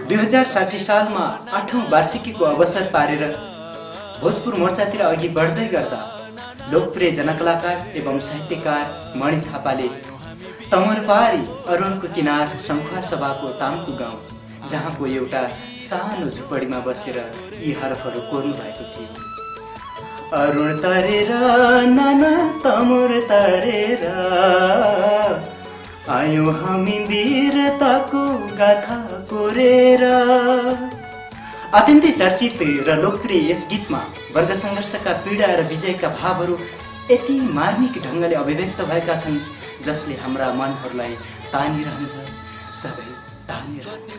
2060 सालमा 8औं वार्षिकीको अवसर पारेर भोजपुर मोर्चातिर अघि बढ्दै गर्दा लोकप्रिय जनकलाकार एवं साहित्यकार मणि थापाले तमरपारी अरुणको किनार शङ्खुवा सभाको तामको गाउँ जहाँको एउटा सानो झुपडीमा बसेर यी हरफहरू कोर्नु भएको थियो। अरुण तरेर नाना तमर तरेर आयौं हामी वीरताको गाथा कोरेर। अत्यन्तै चर्चित र लोकप्रिय यस गीतमा वर्ग सङ्घर्षका पीडा र विजयका भावहरू यति मार्मिक ढङ्गले अभिव्यक्त भएका छन् जसले हाम्रा मनहरूलाई तानिरहन्छ, सबै तानिरहन्छ।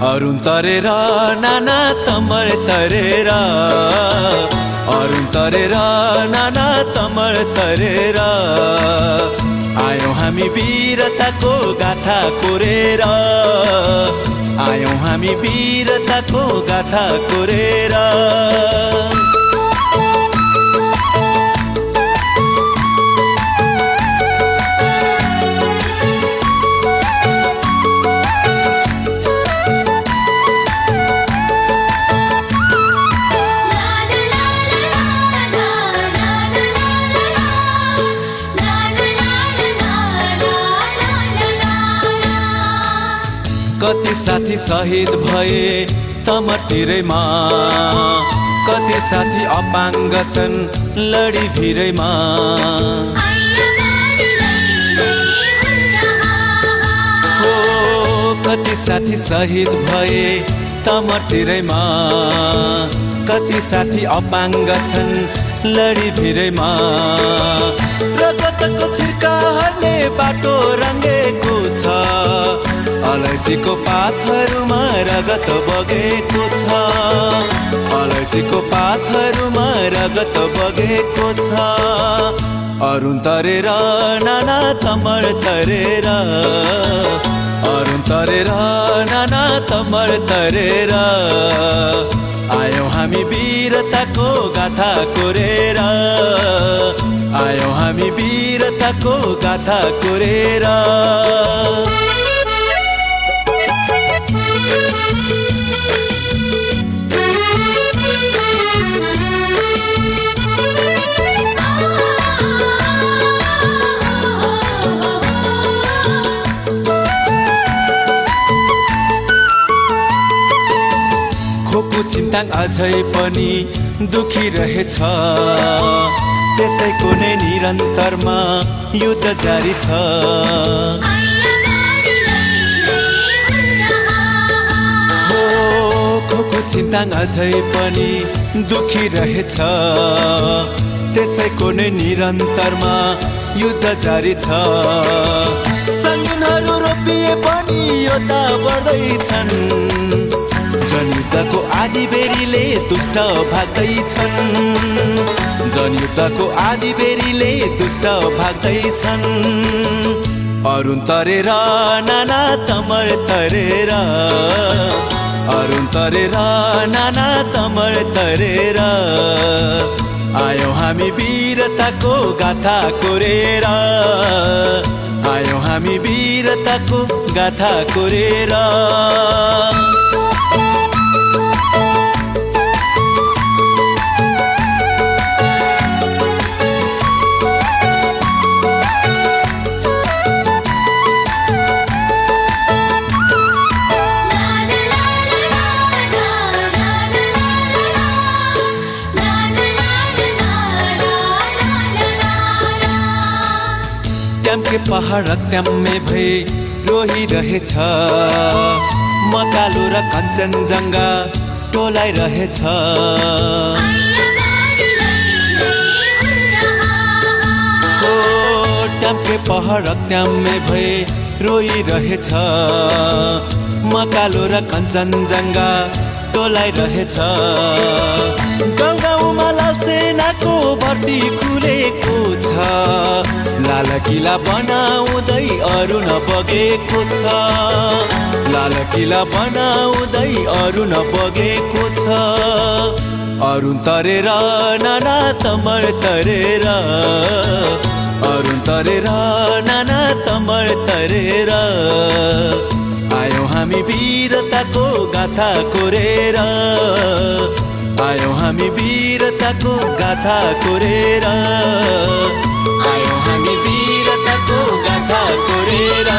अरुण तरेर नाना तमर तरेर अरुण तरेर नाना तमर तरेर आयौं हामी वीरताको गाथा कोरेर आयौं हामी वीरताको गाथा कोरेर। कति साथी शहीद भए तमटिरैमा, कति साथी अपाङ्ग छन् लडी भिरैमा। हो कति साथी शहीद भए तमटिरैमा, कति साथी अपाङ्ग छन् लडी भिरैमा। रगतको छिर्काहरूले बाटो रङ्गेको छ, अलैँचीको पातहरूमा रगत बगेको छ, अलैँचीको पातहरूमा रगत बगेको छ। अरुण तरेर नाना तमर तरेर अरुण तरेर नाना तमर तरेर आयौं हामी वीरताको गाथा कोरेर आयौं हामी वीरताको गाथा कोरेर। चिन्ताङ अझै पनि दुखी रहेछ, त्यसैको नै निरन्तरमा युद्ध जारी छ। हो खोको चिन्ताङ अझै पनि दुखी रहेछ, त्यसैको नै निरन्तरमा युद्ध जारी छ। सङ्गीनहरू रोपिए पनि योद्धा बढ्दैछन्, जनयुद्धको आदि बेरीले दुष्ट भाग्दैछन्, जनयुद्धको आदि बेरीले दुष्ट भाग्दैछन्। अरुण तरेर नाना तमर तरेर अरुण तरेर नाना तमर तरेर आयौं हामी वीरताको गाथा कोरेर आयौं हामी वीरताको गाथा कोरेर। ट्याम्के पहाड ट्याम्मे भई रोहिरहेछ, मकालो र कञ्चनजङ्घा टोलाइरहेछ। हो ट्याम्के पहाड ट्याम्मे भई रोइरहेछ, मकालो र कञ्चनजङ्घा डोलाइरहेछ गाउँ गाउँमा लाल सेनाको भर्ती खुलेको छ लाल किला बनाउँदै अरू नबगेको छ लाल किला बनाउँदै अरू नबगेको छ अरुण तरेर नाना तमर तरेर अरुण तरेर नाना तमर तरेर आयौं हामी वीरताको गाथा कोरेर आयौं हामी वीरताको गाथा कोरेर आयौं हामी वीरताको गाथा कोरेर